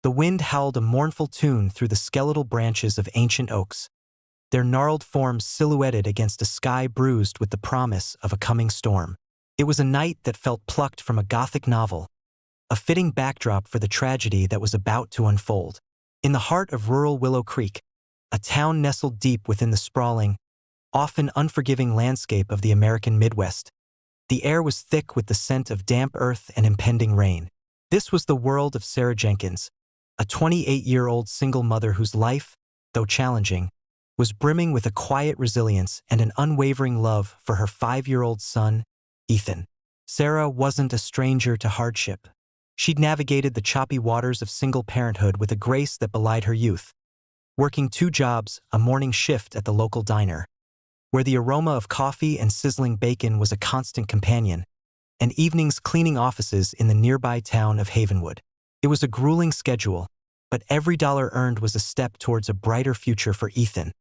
The wind howled a mournful tune through the skeletal branches of ancient oaks, their gnarled forms silhouetted against a sky bruised with the promise of a coming storm. It was a night that felt plucked from a Gothic novel, a fitting backdrop for the tragedy that was about to unfold. In the heart of rural Willow Creek, a town nestled deep within the sprawling, often unforgiving landscape of the American Midwest, the air was thick with the scent of damp earth and impending rain. This was the world of Sarah Jenkins, a 28-year-old single mother whose life, though challenging, was brimming with a quiet resilience and an unwavering love for her 5-year-old son, Ethan. Sarah wasn't a stranger to hardship. She'd navigated the choppy waters of single parenthood with a grace that belied her youth, working 2 jobs, a morning shift at the local diner, where the aroma of coffee and sizzling bacon was a constant companion, and evenings cleaning offices in the nearby town of Havenwood. It was a grueling schedule, but every dollar earned was a step towards a brighter future for Ethan,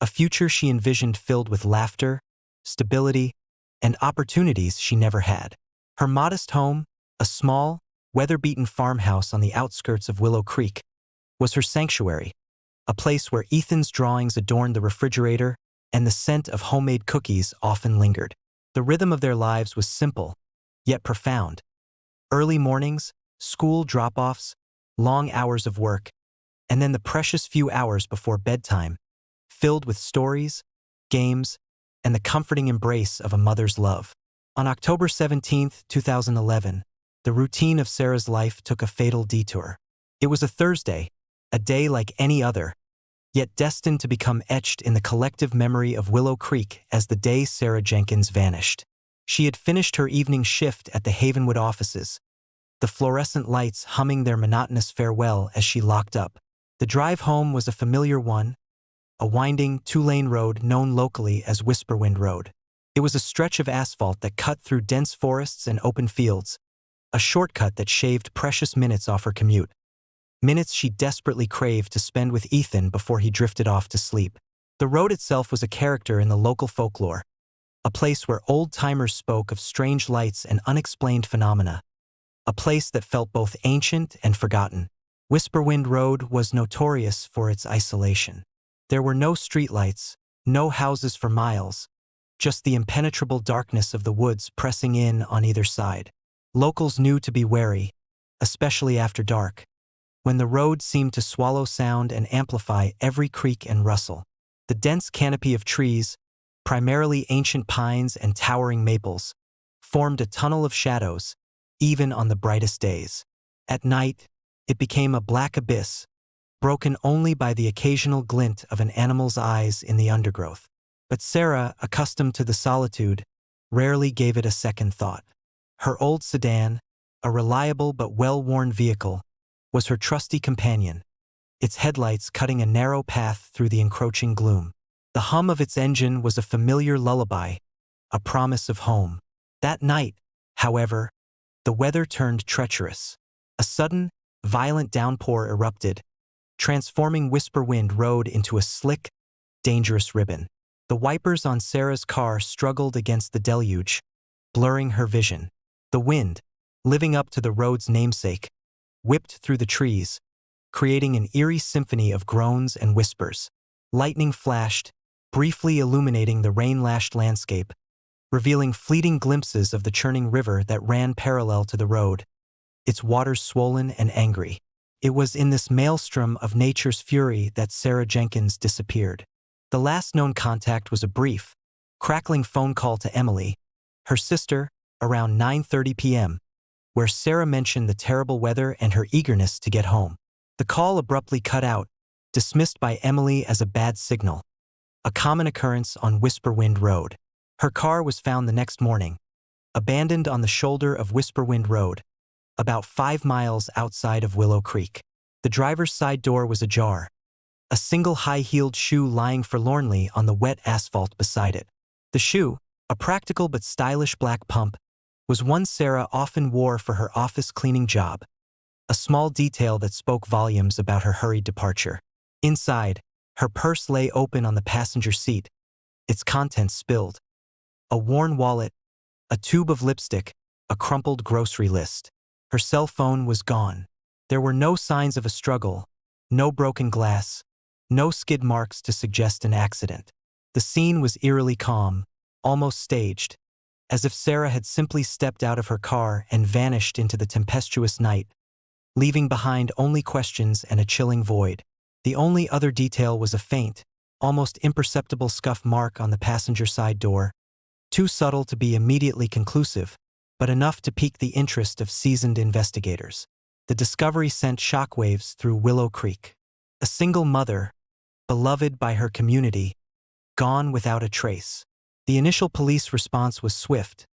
a future she envisioned filled with laughter, stability, and opportunities she never had. Her modest home, a small, weather-beaten farmhouse on the outskirts of Willow Creek, was her sanctuary, a place where Ethan's drawings adorned the refrigerator and the scent of homemade cookies often lingered. The rhythm of their lives was simple, yet profound. Early mornings, school drop-offs, long hours of work, and then the precious few hours before bedtime, filled with stories, games, and the comforting embrace of a mother's love. On October 17, 2011, the routine of Sarah's life took a fatal detour. It was a Thursday, a day like any other, yet destined to become etched in the collective memory of Willow Creek as the day Sarah Jenkins vanished. She had finished her evening shift at the Havenwood offices, the fluorescent lights humming their monotonous farewell as she locked up. The drive home was a familiar one, a winding 2-lane road known locally as Whisperwind Road. It was a stretch of asphalt that cut through dense forests and open fields, a shortcut that shaved precious minutes off her commute. Minutes she desperately craved to spend with Ethan before he drifted off to sleep. The road itself was a character in the local folklore, a place where old-timers spoke of strange lights and unexplained phenomena, a place that felt both ancient and forgotten. Whisperwind Road was notorious for its isolation. There were no streetlights, no houses for miles, just the impenetrable darkness of the woods pressing in on either side. Locals knew to be wary, especially after dark, when the road seemed to swallow sound and amplify every creak and rustle. The dense canopy of trees, primarily ancient pines and towering maples, formed a tunnel of shadows, even on the brightest days. At night, it became a black abyss, broken only by the occasional glint of an animal's eyes in the undergrowth. But Sarah, accustomed to the solitude, rarely gave it a second thought. Her old sedan, a reliable but well-worn vehicle, was her trusty companion, its headlights cutting a narrow path through the encroaching gloom. The hum of its engine was a familiar lullaby, a promise of home. That night, however, the weather turned treacherous. A sudden, violent downpour erupted, transforming Whisperwind Road into a slick, dangerous ribbon. The wipers on Sarah's car struggled against the deluge, blurring her vision. The wind, living up to the road's namesake, whipped through the trees, creating an eerie symphony of groans and whispers. Lightning flashed, briefly illuminating the rain-lashed landscape, revealing fleeting glimpses of the churning river that ran parallel to the road, its waters swollen and angry. It was in this maelstrom of nature's fury that Sarah Jenkins disappeared. The last known contact was a brief, crackling phone call to Emily, her sister, around 9:30 p.m., where Sarah mentioned the terrible weather and her eagerness to get home. The call abruptly cut out, dismissed by Emily as a bad signal, a common occurrence on Whisperwind Road. Her car was found the next morning, abandoned on the shoulder of Whisperwind Road, about 5 miles outside of Willow Creek. The driver's side door was ajar, a single high-heeled shoe lying forlornly on the wet asphalt beside it. The shoe, a practical but stylish black pump, was one Sarah often wore for her office cleaning job, a small detail that spoke volumes about her hurried departure. Inside, her purse lay open on the passenger seat, its contents spilled. A worn wallet, a tube of lipstick, a crumpled grocery list. Her cell phone was gone. There were no signs of a struggle, no broken glass, no skid marks to suggest an accident. The scene was eerily calm, almost staged, as if Sarah had simply stepped out of her car and vanished into the tempestuous night, leaving behind only questions and a chilling void. The only other detail was a faint, almost imperceptible scuff mark on the passenger side door, too subtle to be immediately conclusive, but enough to pique the interest of seasoned investigators. The discovery sent shockwaves through Willow Creek. A single mother, beloved by her community, gone without a trace. The initial police response was swift,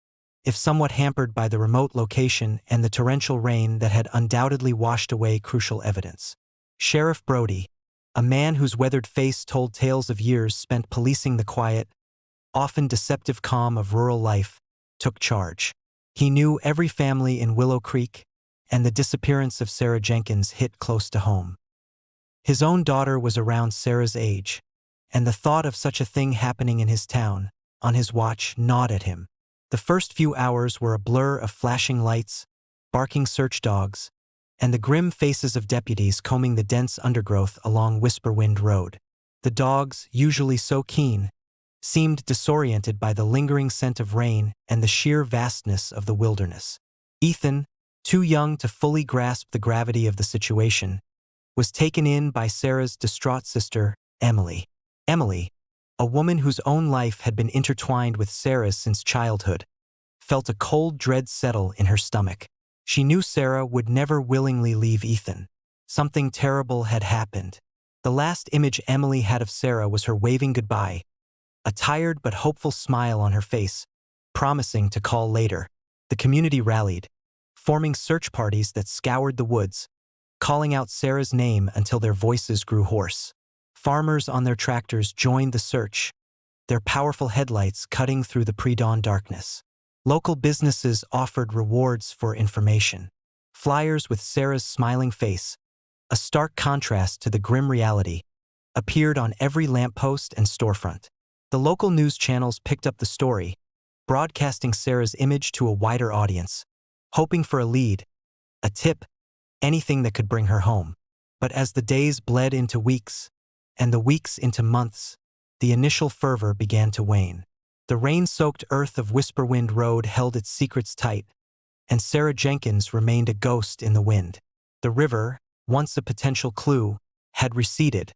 if somewhat hampered by the remote location and the torrential rain that had undoubtedly washed away crucial evidence. Sheriff Brody, a man whose weathered face told tales of years spent policing the quiet, often deceptive calm of rural life, took charge. He knew every family in Willow Creek, and the disappearance of Sarah Jenkins hit close to home. His own daughter was around Sarah's age, and the thought of such a thing happening in his town, on his watch, gnawed at him. The first few hours were a blur of flashing lights, barking search dogs, and the grim faces of deputies combing the dense undergrowth along Whisperwind Road. The dogs, usually so keen, seemed disoriented by the lingering scent of rain and the sheer vastness of the wilderness. Ethan, too young to fully grasp the gravity of the situation, was taken in by Sarah's distraught sister, Emily. Emily, a woman whose own life had been intertwined with Sarah's since childhood, felt a cold dread settle in her stomach. She knew Sarah would never willingly leave Ethan. Something terrible had happened. The last image Emily had of Sarah was her waving goodbye, a tired but hopeful smile on her face, promising to call later. The community rallied, forming search parties that scoured the woods, calling out Sarah's name until their voices grew hoarse. Farmers on their tractors joined the search, their powerful headlights cutting through the pre-dawn darkness. Local businesses offered rewards for information. Flyers with Sarah's smiling face, a stark contrast to the grim reality, appeared on every lamppost and storefront. The local news channels picked up the story, broadcasting Sarah's image to a wider audience, hoping for a lead, a tip, anything that could bring her home. But as the days bled into weeks, and the weeks into months, the initial fervor began to wane. The rain-soaked earth of Whisperwind Road held its secrets tight, and Sarah Jenkins remained a ghost in the wind. The river, once a potential clue, had receded,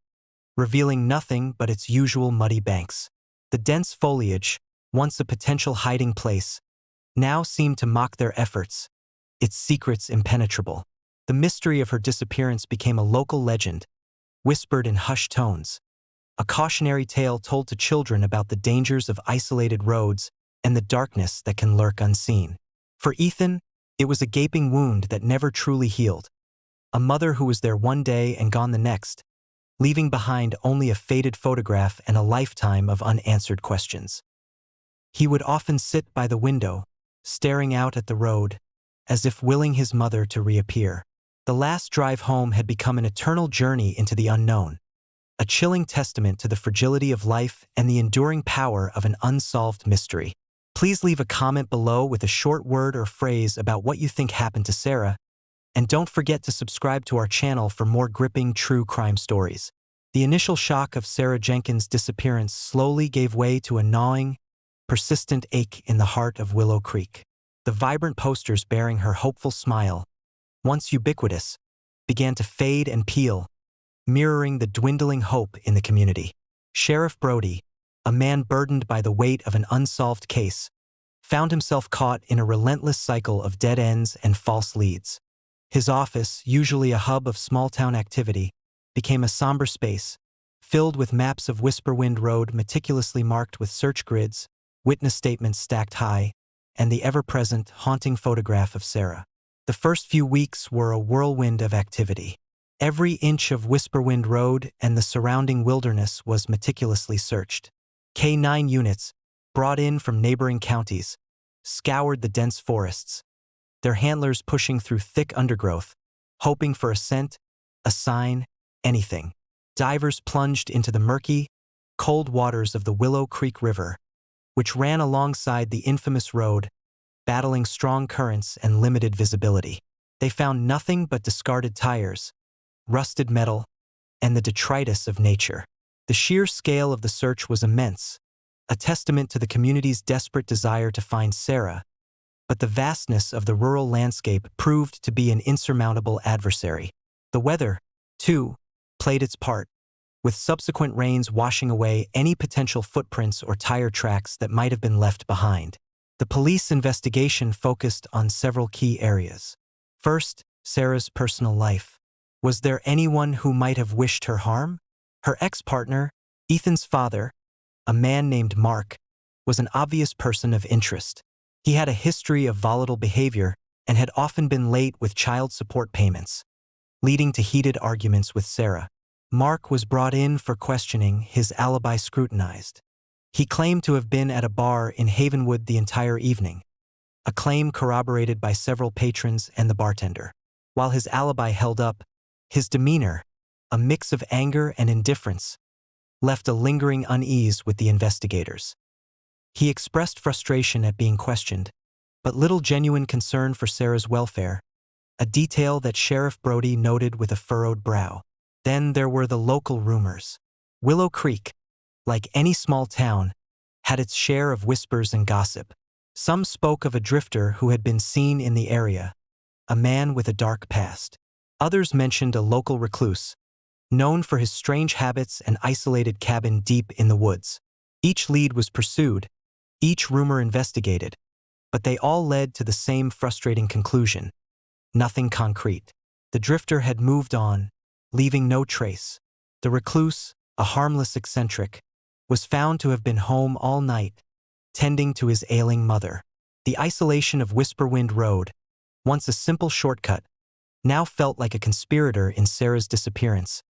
revealing nothing but its usual muddy banks. The dense foliage, once a potential hiding place, now seemed to mock their efforts, its secrets impenetrable. The mystery of her disappearance became a local legend, whispered in hushed tones, a cautionary tale told to children about the dangers of isolated roads and the darkness that can lurk unseen. For Ethan, it was a gaping wound that never truly healed, a mother who was there one day and gone the next, leaving behind only a faded photograph and a lifetime of unanswered questions. He would often sit by the window, staring out at the road, as if willing his mother to reappear. The last drive home had become an eternal journey into the unknown, a chilling testament to the fragility of life and the enduring power of an unsolved mystery. Please leave a comment below with a short word or phrase about what you think happened to Sarah, and don't forget to subscribe to our channel for more gripping true crime stories. The initial shock of Sarah Jenkins' disappearance slowly gave way to a gnawing, persistent ache in the heart of Willow Creek. The vibrant posters bearing her hopeful smile, once ubiquitous, began to fade and peel, mirroring the dwindling hope in the community. Sheriff Brody, a man burdened by the weight of an unsolved case, found himself caught in a relentless cycle of dead ends and false leads. His office, usually a hub of small-town activity, became a somber space, filled with maps of Whisperwind Road meticulously marked with search grids, witness statements stacked high, and the ever-present, haunting photograph of Sarah. The first few weeks were a whirlwind of activity. Every inch of Whisperwind Road and the surrounding wilderness was meticulously searched. K-9 units, brought in from neighboring counties, scoured the dense forests, their handlers pushing through thick undergrowth, hoping for a scent, a sign, anything. Divers plunged into the murky, cold waters of the Willow Creek River, which ran alongside the infamous road, battling strong currents and limited visibility. They found nothing but discarded tires, rusted metal, and the detritus of nature. The sheer scale of the search was immense, a testament to the community's desperate desire to find Sarah, but the vastness of the rural landscape proved to be an insurmountable adversary. The weather, too, played its part, with subsequent rains washing away any potential footprints or tire tracks that might have been left behind. The police investigation focused on several key areas. First, Sarah's personal life. Was there anyone who might have wished her harm? Her ex-partner, Ethan's father, a man named Mark, was an obvious person of interest. He had a history of volatile behavior and had often been late with child support payments, leading to heated arguments with Sarah. Mark was brought in for questioning, his alibi scrutinized. He claimed to have been at a bar in Havenwood the entire evening, a claim corroborated by several patrons and the bartender. While his alibi held up, his demeanor, a mix of anger and indifference, left a lingering unease with the investigators. He expressed frustration at being questioned, but little genuine concern for Sarah's welfare, a detail that Sheriff Brody noted with a furrowed brow. Then there were the local rumors. Willow Creek, like any small town, had its share of whispers and gossip. Some spoke of a drifter who had been seen in the area, a man with a dark past. Others mentioned a local recluse, known for his strange habits and isolated cabin deep in the woods. Each lead was pursued, each rumor investigated, but they all led to the same frustrating conclusion: nothing concrete. The drifter had moved on, leaving no trace. The recluse, a harmless eccentric, was found to have been home all night, tending to his ailing mother. The isolation of Whisperwind Road, once a simple shortcut, now felt like a conspirator in Sarah's disappearance,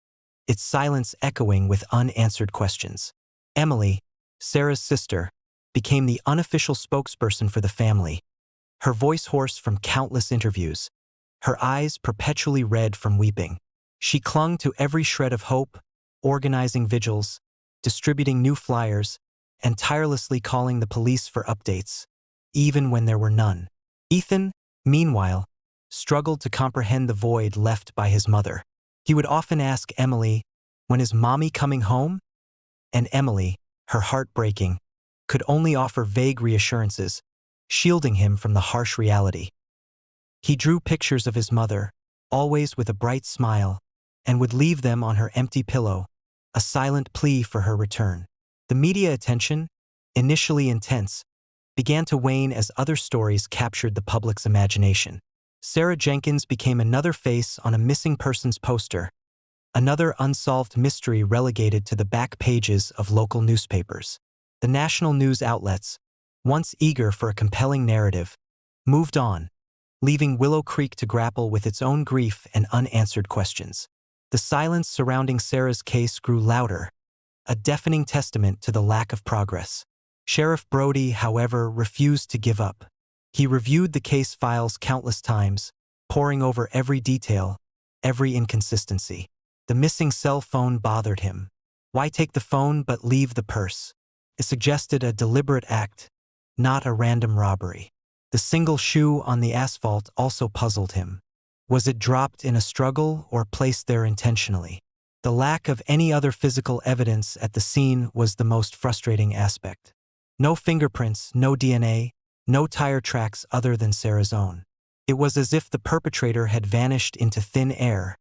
its silence echoing with unanswered questions. Emily, Sarah's sister, became the unofficial spokesperson for the family, her voice hoarse from countless interviews, her eyes perpetually red from weeping. She clung to every shred of hope, organizing vigils, distributing new flyers, and tirelessly calling the police for updates, even when there were none. Ethan, meanwhile, struggled to comprehend the void left by his mother. He would often ask Emily, "When is Mommy coming home?" And Emily, her heart breaking, could only offer vague reassurances, shielding him from the harsh reality. He drew pictures of his mother, always with a bright smile, and would leave them on her empty pillow, a silent plea for her return. The media attention, initially intense, began to wane as other stories captured the public's imagination. Sarah Jenkins became another face on a missing persons poster, another unsolved mystery relegated to the back pages of local newspapers. The national news outlets, once eager for a compelling narrative, moved on, leaving Willow Creek to grapple with its own grief and unanswered questions. The silence surrounding Sarah's case grew louder, a deafening testament to the lack of progress. Sheriff Brody, however, refused to give up. He reviewed the case files countless times, poring over every detail, every inconsistency. The missing cell phone bothered him. Why take the phone but leave the purse? It suggested a deliberate act, not a random robbery. The single shoe on the asphalt also puzzled him. Was it dropped in a struggle or placed there intentionally? The lack of any other physical evidence at the scene was the most frustrating aspect. No fingerprints, no DNA, no tire tracks other than Sarah's own. It was as if the perpetrator had vanished into thin air,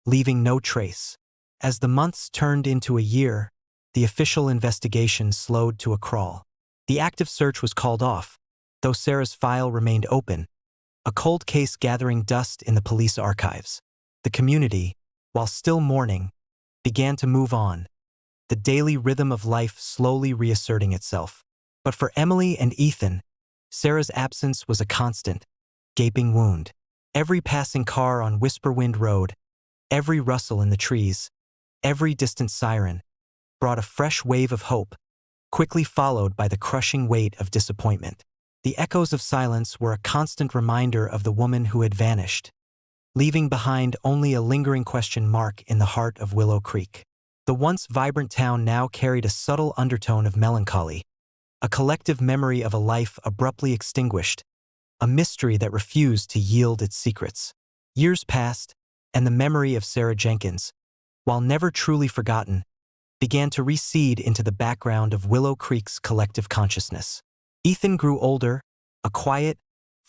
leaving no trace. As the months turned into a year, the official investigation slowed to a crawl. The active search was called off, though Sarah's file remained open, a cold case gathering dust in the police archives. The community, while still mourning, began to move on, the daily rhythm of life slowly reasserting itself. But for Emily and Ethan, Sarah's absence was a constant, gaping wound. Every passing car on Whisperwind Road, every rustle in the trees, every distant siren, brought a fresh wave of hope, quickly followed by the crushing weight of disappointment. The echoes of silence were a constant reminder of the woman who had vanished, leaving behind only a lingering question mark in the heart of Willow Creek. The once vibrant town now carried a subtle undertone of melancholy, a collective memory of a life abruptly extinguished, a mystery that refused to yield its secrets. Years passed, and the memory of Sarah Jenkins, while never truly forgotten, began to recede into the background of Willow Creek's collective consciousness. Ethan grew older, a quiet,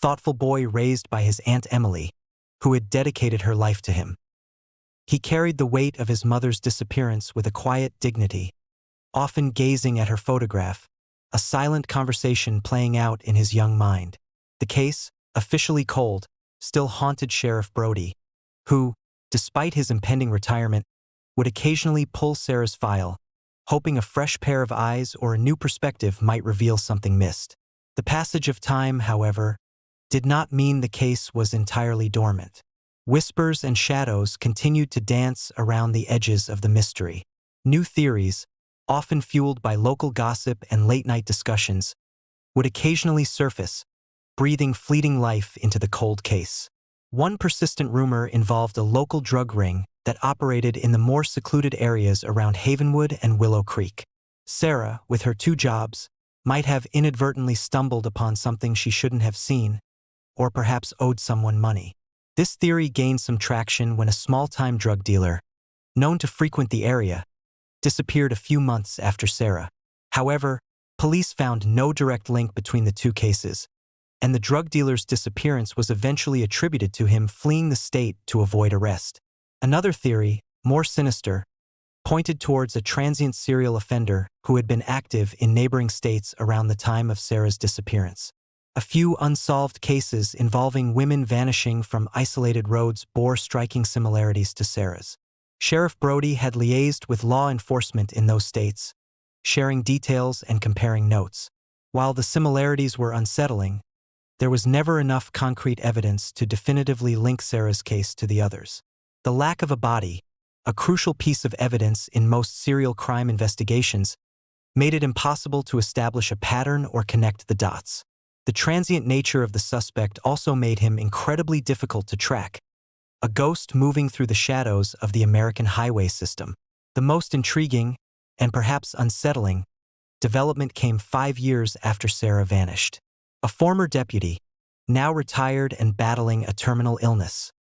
thoughtful boy raised by his Aunt Emily, who had dedicated her life to him. He carried the weight of his mother's disappearance with a quiet dignity, often gazing at her photograph, a silent conversation playing out in his young mind. The case, officially cold, still haunted Sheriff Brody, who, despite his impending retirement, would occasionally pull Sarah's file, hoping a fresh pair of eyes or a new perspective might reveal something missed. The passage of time, however, did not mean the case was entirely dormant. Whispers and shadows continued to dance around the edges of the mystery. New theories, often fueled by local gossip and late-night discussions, would occasionally surface, breathing fleeting life into the cold case. One persistent rumor involved a local drug ring that operated in the more secluded areas around Havenwood and Willow Creek. Sarah, with her 2 jobs, might have inadvertently stumbled upon something she shouldn't have seen, or perhaps owed someone money. This theory gained some traction when a small-time drug dealer, known to frequent the area, disappeared a few months after Sarah. However, police found no direct link between the 2 cases, and the drug dealer's disappearance was eventually attributed to him fleeing the state to avoid arrest. Another theory, more sinister, pointed towards a transient serial offender who had been active in neighboring states around the time of Sarah's disappearance. A few unsolved cases involving women vanishing from isolated roads bore striking similarities to Sarah's. Sheriff Brody had liaised with law enforcement in those states, sharing details and comparing notes. While the similarities were unsettling, there was never enough concrete evidence to definitively link Sarah's case to the others. The lack of a body, a crucial piece of evidence in most serial crime investigations, made it impossible to establish a pattern or connect the dots. The transient nature of the suspect also made him incredibly difficult to track, a ghost moving through the shadows of the American highway system. The most intriguing, and perhaps unsettling, development came 5 years after Sarah vanished. A former deputy, now retired and battling a terminal illness,